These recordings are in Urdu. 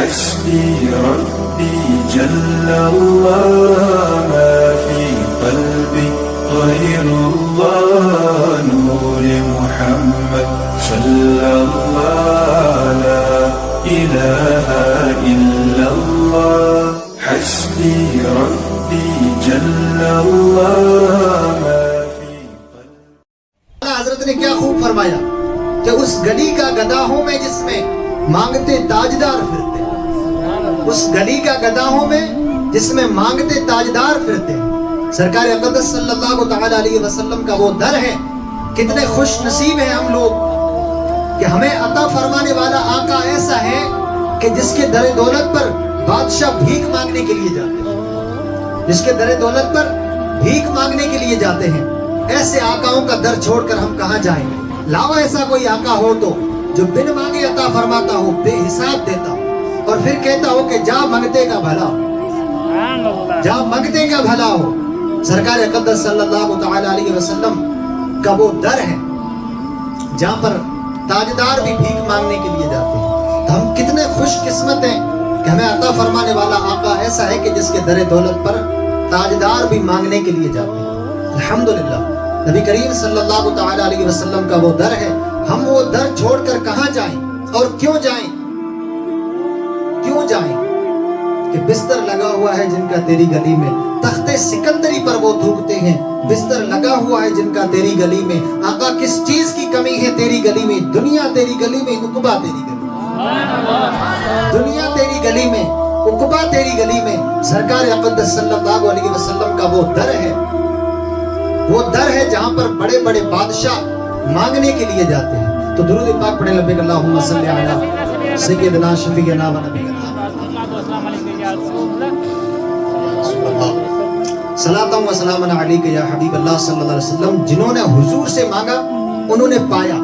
حسبي ربي جل الله ما في قلبي غير الله نور محمد صلى الله لا إله إلا الله حسبي ربي جل الله ما في قلبي. حضرت نے کیا خوب فرمایا کہ اس گلی کا گدا ہوں میں جس میں مانگتے تاجدار پھرتے ہیں. اس گلی کا گدا ہوں میں جس میں مانگتے تاجدار پھرتے ہیں. سرکار اقدس صلی اللہ تعالی علیہ وسلم کا وہ در ہے. کتنے خوش نصیب ہیں ہم لوگ کہ ہمیں عطا فرمانے والا آقا ایسا ہے کہ جس کے در دولت پر بادشاہ بھیک مانگنے کے لیے جاتے ہیں. جس کے در دولت پر بھیک مانگنے کے لیے جاتے ہیں. ایسے آقاؤں کا در چھوڑ کر ہم کہاں جائیں گے؟ لاؤ ایسا کوئی آقا ہو تو جو بن مانگے عطا فرماتا ہو, بے حساب دیتا ہو, اور پھر کہتا ہو کہ جا منگتے کا بھلا ہو, جا منگتے کا بھلا ہو. سرکار اقدس صلی اللہ تعالی علیہ وسلم کا وہ در ہے جہاں پر تاجدار بھی بھیک مانگنے کے لیے جاتے ہیں. تو ہم کتنے خوش قسمت ہیں کہ ہمیں عطا فرمانے والا آقا ایسا ہے کہ جس کے در دولت پر تاجدار بھی مانگنے کے لیے جاتے ہیں. الحمدللہ نبی کریم صلی اللہ تعالی علیہ وسلم کا وہ در ہے. ہم وہ در چھوڑ کر کہاں جائیں اور کیوں جائیں؟ کیوں جائیں کہ بستر لگا ہوا ہے جن کا تیری گلی میں, تخت سکندری پر وہ تھوکتے ہیں. بستر لگا ہوا ہے جن کا تیری گلی میں. آقا کس چیز کی کمی ہے تیری گلی میں؟ دنیا تیری گلی میں, عقبہ تیری گلی میں. دنیا تیری گلی میں, عقبہ تیری گلی میں. سرکار اقدس صلی اللہ علیہ وسلم کا وہ در ہے. وہ در ہے جہاں پر بڑے بڑے بادشاہ مانگنے کے لیے جاتے ہیں. تو درود پاک پڑھیں لبیک اللہم صلی علی سیدنا شفیعنا و نبینا صلاۃ و سلام علیک یا حبیب اللہ صلی اللہ علیہ وسلم. جنہوں نے حضور سے مانگا انہوں نے پایا.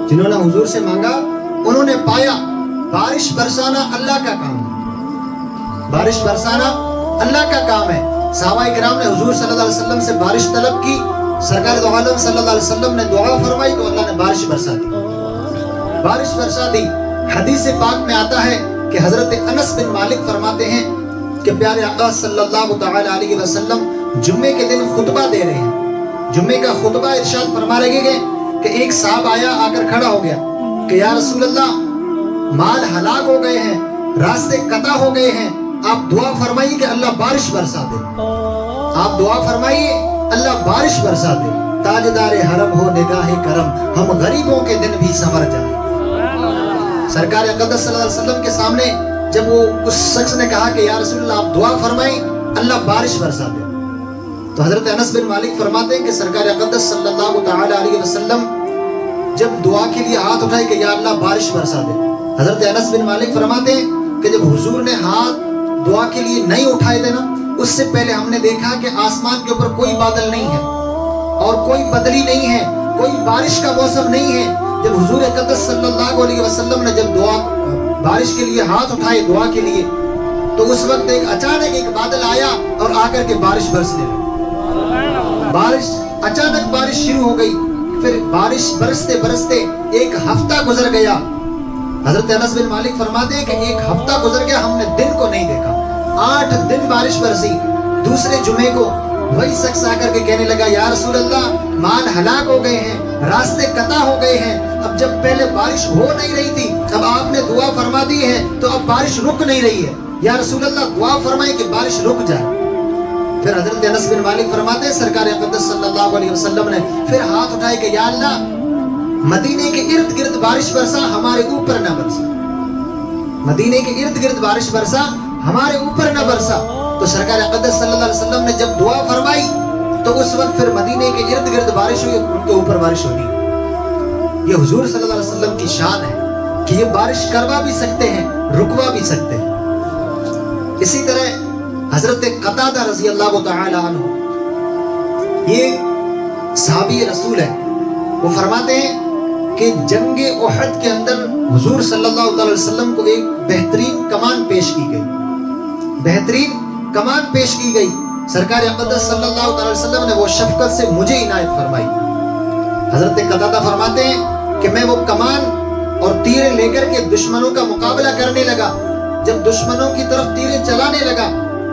جنہوں نے حضور سے مانگا انہوں نے پایا. بارش برسانا اللہ کا کام ہے. بارش برسانا اللہ کا کام ہے. صحابہ کرام نے حضور صلی اللہ علیہ وسلم سے بارش طلب کی. سرکار دو عالم صلی اللہ علیہ وسلم نے دعا فرمائی تو اللہ نے بارش برسا دی. بارش برسا دی. حدیث پاک میں آتا ہے کہ حضرت انس بن مالک فرماتے ہیں کہ پیارے آقا صلی اللہ تعالی علیہ وسلم جمعے کے دن خطبہ دے رہے ہیں. جمعے کا خطبہ ارشاد فرما رہے گئے کہ ایک صاحب آیا, آ کر کھڑا ہو گیا کہ یا رسول اللہ مال ہلاک ہو گئے ہیں, راستے قطع ہو گئے ہیں, آپ دعا فرمائیے کہ اللہ بارش برسا دے. آپ دعا فرمائیے اللہ بارش برسا دے. تاجدار حرم ہو نگاہ کرم, ہم غریبوں کے دن بھی سنور جائیں. سرکار اقدس صلی اللہ علیہ وسلم کے سامنے جب وہ اس شخص نے کہا کہ یا رسول اللہ آپ دعا فرمائیں اللہ بارش برسا دے, تو حضرت انس بن مالک فرماتے ہیں کہ سرکار اقدس صلی اللہ تعالی علیہ وسلم جب دعا کے لیے ہاتھ اٹھائے کہ یا اللہ بارش برسا دے, حضرت انس بن مالک فرماتے ہیں کہ جب حضور نے ہاتھ دعا کے لیے نہیں اٹھائے تھے نا, اس سے پہلے ہم نے دیکھا کہ آسمان کے اوپر کوئی بادل نہیں ہے اور کوئی بدلی نہیں ہے, کوئی بارش کا موسم نہیں ہے. جب حضور اقدس صلی اللہ علیہ وسلم نے جب دعا بارش کے لیے ہاتھ اٹھائے دعا کے لیے, تو اس وقت اچانک ایک بادل آیا اور آ کر کے بارش برسنے لگی. بارش اچانک بارش شروع ہو گئی. پھر بارش برستے برستے ایک ہفتہ گزر گیا. حضرت انس بن مالک فرماتے ہیں کہ ایک ہفتہ گزر گیا, ہم نے دن کو نہیں دیکھا. 8 دن بارش برسی. دوسرے جمعے کو وہی شخص آ کر کے کہنے لگا یا رسول اللہ مال ہلاک ہو گئے ہیں, راستے قطع ہو گئے ہیں. اب جب پہلے بارش ہو نہیں رہی تھی, اب آپ نے دعا فرما دی ہے تو اب بارش رک نہیں رہی ہے. یا رسول اللہ دعا فرمائیں کہ بارش رک جائے. پھر حضرت انس بن مالک فرماتے ہیں سرکار اقدس صلی اللہ علیہ وسلم نے پھر ہاتھ اٹھائے کہ یا اللہ مدینے کے ارد گرد بارش برسا, ہمارے اوپر نہ برسا. مدینے کے ارد گرد بارش برسا, ہمارے اوپر نہ برسا. تو سرکار اقدس صلی اللہ علیہ وسلم نے جب دعا فرمائی تو اس وقت پھر مدینے کے ارد گرد بارش ہوئی, ان کے اوپر بارش ہوگی. یہ حضور صلی اللہ علیہ وسلم کی شان ہے کہ یہ بارش کروا بھی سکتے ہیں, رکوا بھی سکتے ہیں. اسی طرح حضرت قتادہ رضی اللہ تعالی عنہ, یہ صحابی رسول ہے, وہ فرماتے ہیں کہ جنگ احد کے اندر حضور صلی اللہ علیہ وسلم کو ایک بہترین کمان پیش کی گئی. بہترین کمان پیش کی گئی. سرکار اقدس صلی اللہ علیہ وسلم نے وہ شفقت سے مجھے عنایت فرمائی. حضرت قتادہ فرماتے ہیں کہ میں وہ کمان اور تیر لے کر کے دشمنوں کا مقابلہ کرنے لگا. جب دشمنوں کی طرف تیریں چلانے لگا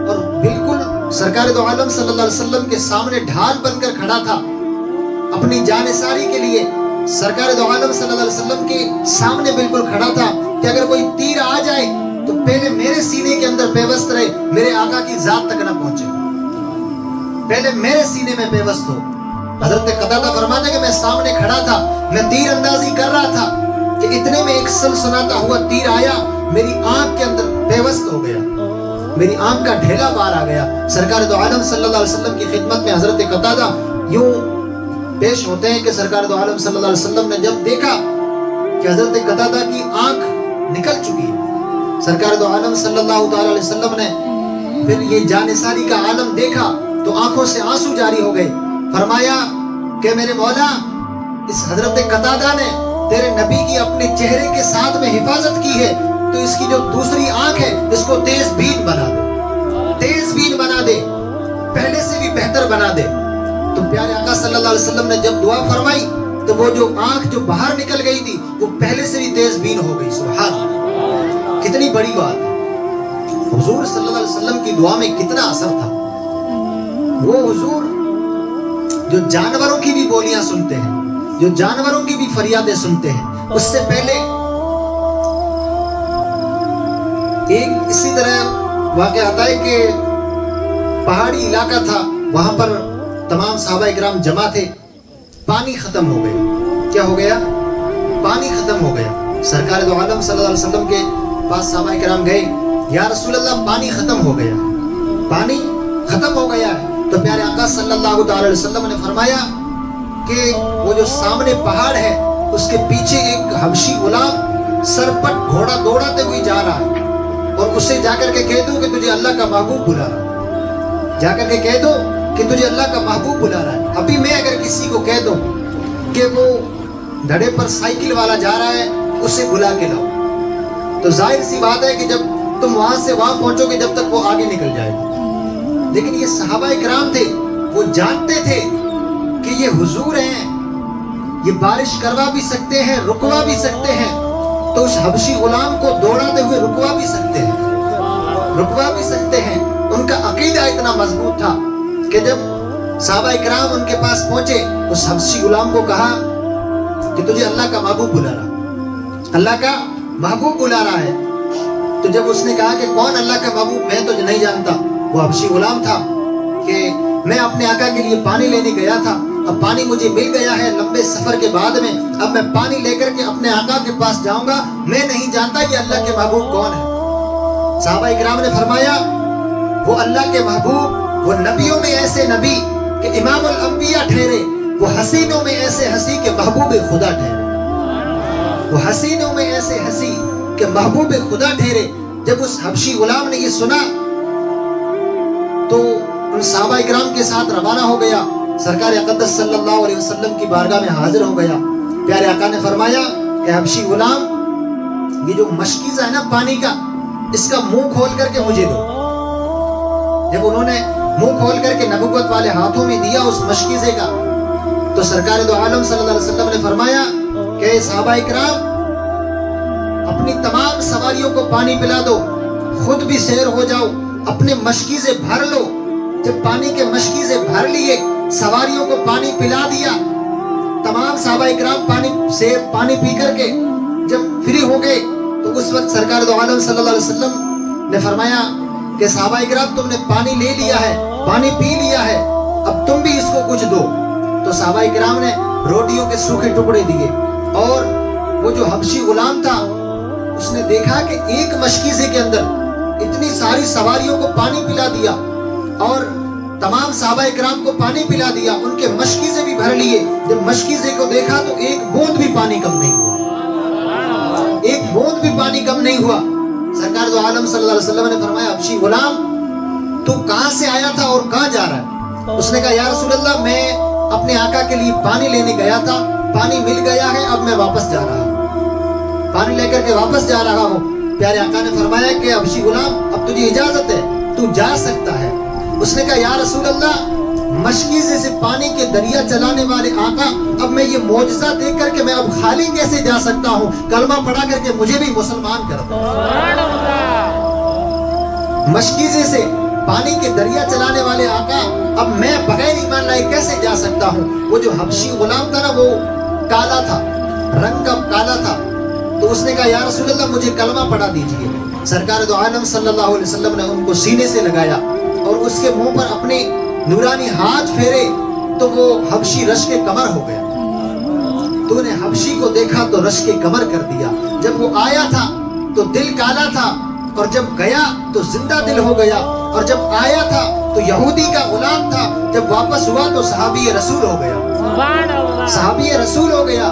اور بالکل سرکار دو عالم صلی اللہ علیہ وسلم کے سامنے ڈھال بن کر کھڑا تھا اپنی جانثاری کے لیے، سرکار دو عالم صلی اللہ علیہ وسلم کے سامنے بالکل کھڑا تھا کہ اگر کوئی تیر آ جائے تو پہلے میرے سینے کے اندر پیوست رہے، میرے آقا کی ذات تک نہ پہنچے، پہلے میرے سینے میں پیوست ہو۔ حضرت قتادہ فرماتے کہ میں سامنے کھڑا تھا، میں تیر اندازی کر رہا تھا کہ اتنے میں ایک سنسناتا ہوا تیر آیا، میری آنکھ کے اندر پیوست ہو گیا، میری آنکھ کا ڈھیلا باہر آ گیا۔ سرکار دو عالم صلی اللہ علیہ وسلم کی خدمت میں حضرت قتادہ یوں پیش ہوتے ہیں کہ سرکار دو عالم صلی اللہ علیہ وسلم نے جب دیکھا کہ حضرت قتادہ کی آنکھ نکل چکی ہے، سرکار دو عالم صلی اللہ علیہ وسلم نے پھر یہ جانثاری کا عالم دیکھا تو آنکھوں سے آنسو جاری ہو گئے۔ فرمایا کہ میرے مولا، اس حضرت قتادہ نے تیرے نبی کی اپنے چہرے کے ساتھ میں حفاظت کی ہے، تو اس کی جو دوسری آنکھ ہے اس کو تیز بین بنا دے، تیز بین بنا دے، پہلے سے بھی بہتر بنا دے۔ تو پیارے آقا صلی اللہ علیہ وسلم نے جب دعا فرمائی تو وہ جو آنکھ جو باہر نکل گئی تھی وہ پہلے سے بھی تیز بین ہو گئی۔ سبحان اللہ، کتنی بڑی بات ہے۔ حضور صلی اللہ علیہ وسلم کی دعا میں کتنا اثر تھا۔ وہ حضور جو جانوروں کی بھی بولیاں سنتے ہیں، جو جانوروں کی بھی فریادیں سنتے ہیں، اس سے پہلے ایک اسی طرح واقعہ آتا ہے کہ پہاڑی علاقہ تھا، وہاں پر تمام صحابہ اکرام جمع تھے، پانی ختم ہو گیا۔ کیا ہو گیا؟ پانی ختم ہو گیا۔ سرکار دو عالم صلی اللہ علیہ وسلم کے پاس صحابہ اکرام گئے، یا رسول اللہ پانی ختم ہو گیا، پانی ختم ہو گیا ہے۔ تو پیارے آقا صلی اللہ علیہ وسلم نے فرمایا کہ وہ جو سامنے پہاڑ ہے اس کے پیچھے ایک حبشی غلام سرپٹ گھوڑا دوڑاتے ہوئے جا رہا ہے، اور اسے جا کر کے کہہ دو کہ تجھے اللہ کا محبوب بلا رہا ہے، جا کر کے کہہ دو کہ تجھے اللہ کا محبوب بلا رہا ہے۔ ابھی میں اگر کسی کو کہہ دوں کہ وہ دھڑے پر سائیکل والا جا رہا ہے، اسے بلا کے لاؤ، تو ظاہر سی بات ہے کہ جب تم وہاں سے وہاں پہنچو گے جب تک وہ آگے نکل جائے گا۔ لیکن یہ صحابہ اکرام تھے، وہ جانتے تھے کہ یہ حضور ہیں، یہ بارش کروا بھی سکتے ہیں، رکوا بھی سکتے ہیں، تو اس حبشی غلام کو دوڑاتے ہوئے رکوا بھی سکتے ہیں، رکوا بھی سکتے ہیں۔ ان کا عقیدہ اتنا مضبوط تھا کہ جب صحابہ اکرام ان کے پاس پہنچے، اس حبشی غلام کو کہا کہ تجھے اللہ کا محبوب بلا رہا، اللہ کا محبوب بلا رہا ہے۔ تو جب اس نے کہا کہ کون اللہ کا محبوب، میں تو نہیں جانتا، وہ حبشی غلام تھا کہ میں اپنے آقا کے لیے پانی لینے گیا تھا، اب پانی مجھے مل گیا ہے لمبے سفر کے بعد میں، اب میں پانی لے کر کے اپنے آقا کے پاس جاؤں گا، میں نہیں جانتا یہ اللہ کے محبوب کون ہے۔ صحابہ اکرام نے فرمایا وہ اللہ کے محبوب، وہ نبیوں میں ایسے نبی کہ امام الانبیاء ٹھہرے، وہ حسینوں میں ایسے حسی کہ محبوب خدا ٹھہرے، وہ حسینوں میں ایسے حسی کہ محبوب خدا ٹھہرے۔ جب اس حبشی غلام نے یہ سنا تو ان صحابہ اکرام کے ساتھ روانہ ہو گیا، سرکار اقدس صلی اللہ علیہ وسلم کی بارگاہ میں حاضر ہو گیا۔ پیارے آقا نے فرمایا کہ حبشی غلام، یہ جو مشکیزہ ہے نا پانی کا، اس کا منہ کھول کر کے مجھے دو۔ جب انہوں نے منہ کھول کر کے نبوت والے ہاتھوں میں دیا اس مشکیزے کا، تو سرکار دو عالم صلی اللہ علیہ وسلم نے فرمایا کہ صحابہ اکرام اپنی تمام سواریوں کو پانی پلا دو، خود بھی سیر ہو جاؤ، اپنے مشکیزے بھر لو۔ جب پانی کے مشکیزے بھر لیے، سواریوں کو پانی پلا دیا، تمام صحابہ اکرام پانی پی کر کے جب فری ہو گئے تو اس وقت سرکار دو عالم صلی اللہ علیہ وسلم نے فرمایا کہ صحابہ اکرام تم نے پانی لے لیا ہے، پانی پی لیا ہے، اب تم بھی اس کو کچھ دو۔ تو صحابہ اکرام نے روٹیوں کے سوکھے ٹکڑے دیے، اور وہ جو حبشی غلام تھا اس نے دیکھا کہ ایک مشکیزے کے اندر اتنی ساری سواریوں کو پانی پلا دیا اور تمام صحابہ اکرام کو پانی پلا دیا، ان کے مشکیزے بھی بھر لیے۔ جب مشکیزے کو دیکھا تو ایک بوند بھی پانی کم نہیں ہوا، ایک بوند بھی پانی کم نہیں ہوا۔ سرکار دو عالم صلی اللہ علیہ وسلم نے فرمایا حبشی غلام تو کہاں سے آیا تھا اور کہاں جا رہا ہے؟ اس نے کہا یا رسول اللہ میں اپنے آقا کے لیے پانی لینے گیا تھا، پانی مل گیا ہے، اب میں واپس جا رہا ہوں، پانی لے کر کے واپس جا رہا ہوں۔ پیارے آقا نے فرمایا کہ حبشی غلام اب تجھے اجازت ہے، تو جا سکتا ہے۔ اس نے کہا یا رسول اللہ مشکیزے سے پانی کے دریا چلانے والے آقا، اب میں یہ معجزہ دیکھ کر کے میں اب خالی کیسے جا سکتا ہوں؟ کلمہ پڑھا کر کے مجھے بھی مسلمان کر دو۔ مشکیزے سے پانی کے دریا چلانے والے آقا اب میں بغیر ایمان لائے کیسے جا سکتا ہوں؟ وہ جو حبشی غلام تھا نا وہ کالا تھا، رنگ کا کالا تھا، تو اس نے کہا یا رسول اللہ مجھے کلمہ پڑھا دیجئے۔ سرکار دو عالم صلی اللہ علیہ وسلم نے ان کو سینے سے لگایا اور اس کے منہ پر اپنے نورانی ہاتھ پھیرے تو وہ حبشی رشک کمر ہو گیا۔ تو نے حبشی کو دیکھا تو رشک کمر کر دیا۔ جب وہ آیا تھا تو دل کالا تھا اور جب گیا تو زندہ دل ہو گیا، اور جب آیا تھا تو یہودی کا غلام تھا، جب واپس ہوا تو صحابی رسول ہو گیا، صحابی رسول ہو گیا۔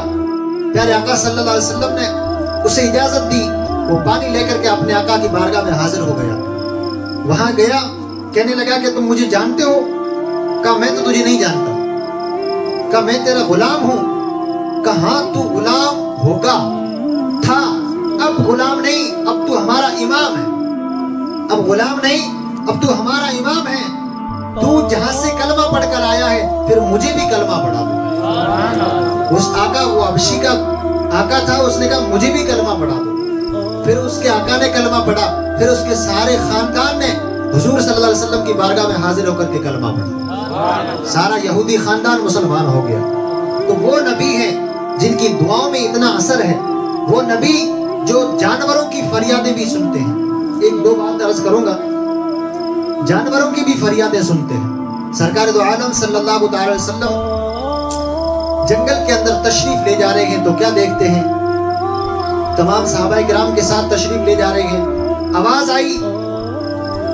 پیارے آقا صلی اللہ علیہ وسلم نے اسے اجازت دی، وہ پانی لے کر کے اپنے آقا کی بارگاہ میں حاضر ہو گیا۔ وہاں گیا، کہنے لگا کہ تم مجھے جانتے ہو؟ کہا میں تو تجھے نہیں جانتا۔ کہا میں تیرا غلام ہوں۔ کہاں تو غلام ہوگا تھا، اب غلام نہیں، اب تو ہمارا امام ہے۔ اب غلام نہیں، اب تو ہمارا امام ہے۔ تو جہاں سے کلمہ پڑھ کر آیا ہے پھر مجھے بھی کلمہ پڑھا دو۔ اس آقا، وہ حبشی کا آقا تھا، اس نے کہا مجھے بھی کلمہ پڑھا دو۔ پھر اس کے آقا نے کلمہ پڑھا، پھر اس کے سارے خاندان نے حضور صلی اللہ علیہ وسلم کی بارگاہ میں حاضر ہو کر کے کلمہ پڑھا، سارا یہودی خاندان مسلمان ہو گیا۔ تو وہ نبی ہیں جن کی دعاؤں میں اتنا اثر ہے، وہ نبی جو جانوروں کی فریادیں بھی سنتے ہیں۔ ایک دو بات عرض کروں گا، جانوروں کی بھی فریادیں سنتے ہیں۔ سرکار دو عالم صلی اللہ علیہ وسلم جنگل کے اندر تشریف لے جا رہے ہیں تو کیا دیکھتے ہیں؟ تمام صحابہ کرام کے ساتھ تشریف لے جا رہے ہیں، آواز آئی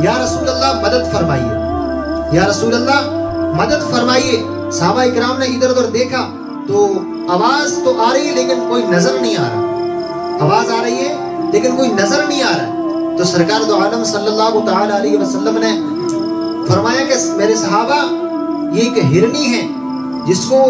یا رسول اللہ مدد فرمائیے، یا رسول اللہ مدد فرمائیے۔ صحابہ کرام نے ادھر ادھر دیکھا تو آواز تو آ رہی ہے لیکن کوئی نظر نہیں آ رہا، آواز آ رہی ہے لیکن کوئی نظر نہیں آ رہا ہے۔ تو سرکار دو عالم صلی اللہ تعالی علیہ وسلم نے فرمایا کہ میرے صحابہ، یہ ایک ہرنی ہے جس کو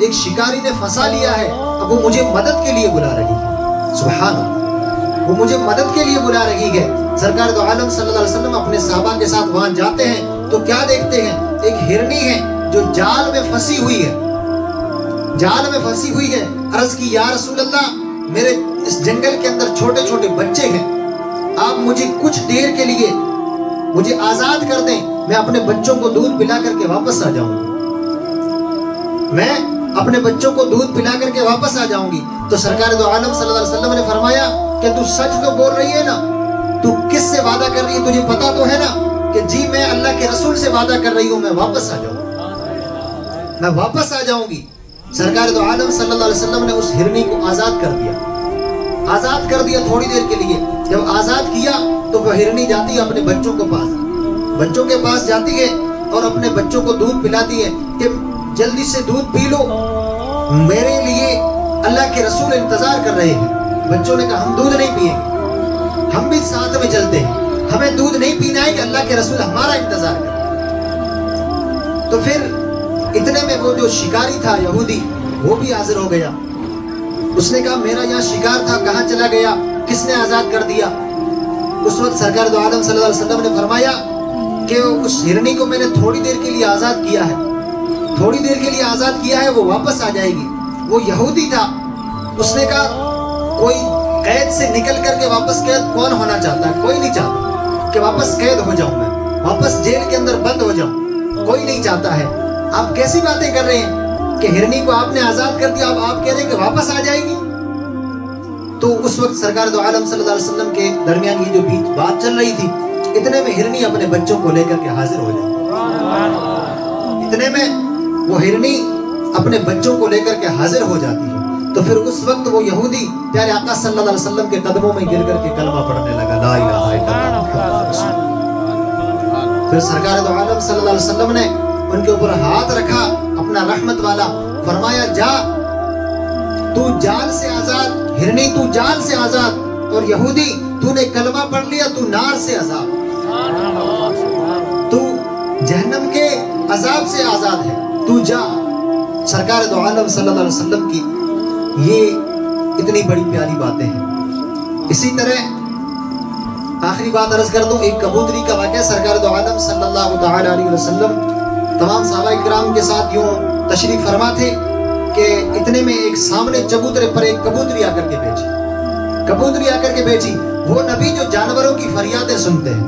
ایک شکاری نے پھنسا لیا ہے، اب وہ مجھے مدد کے لیے بلا رہی ہے۔ سبحان اللہ، وہ مجھے مدد کے لیے بلا رہی ہے۔ سرکار دو عالم صلی اللہ علیہ وسلم اپنے صحابہ کے ساتھ وہاں جاتے ہیں تو کیا دیکھتے ہیں؟ ایک ہرنی ہے جو جال میں پھنسی ہوئی ہے، جال میں پھنسی ہوئی ہے۔ عرض کی یا رسول اللہ، میرے اس جنگل کے اندر چھوٹے چھوٹے بچے ہیں، آپ مجھے کچھ دیر کے لیے مجھے آزاد کر دیں، میں اپنے بچوں کو دودھ پلا کر کے واپس آ جاؤں گی، میں اپنے بچوں کو دودھ پلا کر کے واپس آ جاؤں گی۔ تو سرکار دو عالم صلی اللہ علیہ وسلم نے فرمایا کہ تو سچ تو بول رہی ہے نا، تو کس سے وعدہ کر رہی ہے؟ تجھے پتا تو ہے نا کہ جی میں اللہ کے رسول سے وعدہ کر رہی ہوں، میں واپس آ جاؤں گی، میں واپس آ جاؤں گی۔ سرکار دو عالم صلی اللہ علیہ وسلم نے اس ہرنی کو آزاد کر دیا، آزاد کر دیا تھوڑی دیر کے لیے۔ جب آزاد کیا تو وہ ہرنی جاتی ہے اپنے بچوں کے پاس، بچوں کے پاس جاتی ہے اور اپنے بچوں کو دودھ پلاتی ہے کہ جلدی سے دودھ پی لو، میرے لیے اللہ کے رسول انتظار کر رہے ہیں۔ بچوں نے کہا ہم دودھ نہیں پیئیں گے، ہم بھی ساتھ میں چلتے ہیں، ہمیں دودھ نہیں پینا ہے کہ اللہ کے رسول ہمارا انتظار کر رہے ہیں۔ تو پھر اتنے میں وہ جو شکاری تھا یہودی وہ بھی حاضر ہو گیا۔ اس نے کہا میرا یہاں شکار تھا، کہاں چلا گیا، کس نے آزاد کر دیا؟ اس وقت سرکار دو عالم صلی اللہ علیہ وسلم نے فرمایا کہ اس ہرنی کو میں نے تھوڑی دیر کے لیے آزاد کیا ہے، تھوڑی دیر کے لیے آزاد کیا ہے، وہ واپس آ جائے گی۔ وہ یہودی تھا، اس نے کہا کوئی قید سے نکل کر کے واپس قید کون ہونا چاہتا ہے؟ کوئی نہیں چاہتا کہ واپس قید ہو جاؤں، میں واپس جیل کے اندر بند ہو جاؤں، کوئی نہیں چاہتا ہے۔ آپ کیسی باتیں کر رہے ہیں کہ ہرنی کو آپ نے آزاد کر دیا، اب آپ کہہ رہے ہیں کہ واپس آ جائے گی؟ تو اس وقت سرکار دو عالم صلی اللہ علیہ وسلم کے درمیان یہ جو بیچ بات چل رہی تھی، اتنے میں ہرنی اپنے بچوں کو لے کر کے حاضر ہو جاتی، اتنے میں وہ ہرنی اپنے بچوں کو لے کر کے حاضر ہو جاتی ہے۔ تو پھر اس وقت وہ یہودی پیارے آقا صلی اللہ علیہ وسلم کے قدموں میں گر کر کے کلمہ پڑھنے لگا، لا الہ الا اللہ محمد رسول اللہ۔ پھر سرکار دو عالم صلی اللہ علیہ وسلم نے ان کے اوپر ہاتھ رکھا اپنا رحمت والا، فرمایا جا تو جال سے آزاد، ہرنی تو جال سے آزاد، اور یہودی تو نے کلمہ پڑھ لیا تو نار سے آزاد، تو جہنم کے عذاب سے آزاد ہے، تو جا۔ سرکار دو عالم صلی اللہ علیہ وسلم کی یہ اتنی بڑی پیاری باتیں ہیں۔ اسی طرح آخری بات عرض کر دوں، ایک کبوتری کا واقعہ۔ سرکار دو عالم صلی اللہ تعالی علیہ وسلم تمام صحابہ کرام کے ساتھ یوں تشریف فرما تھے کہ اتنے میں ایک سامنے چبوترے پر ایک کبوتری آ کر کے بیٹھی، کبوتری آ کر کے بیٹھی۔ وہ نبی جو جانوروں کی فریادیں سنتے ہیں،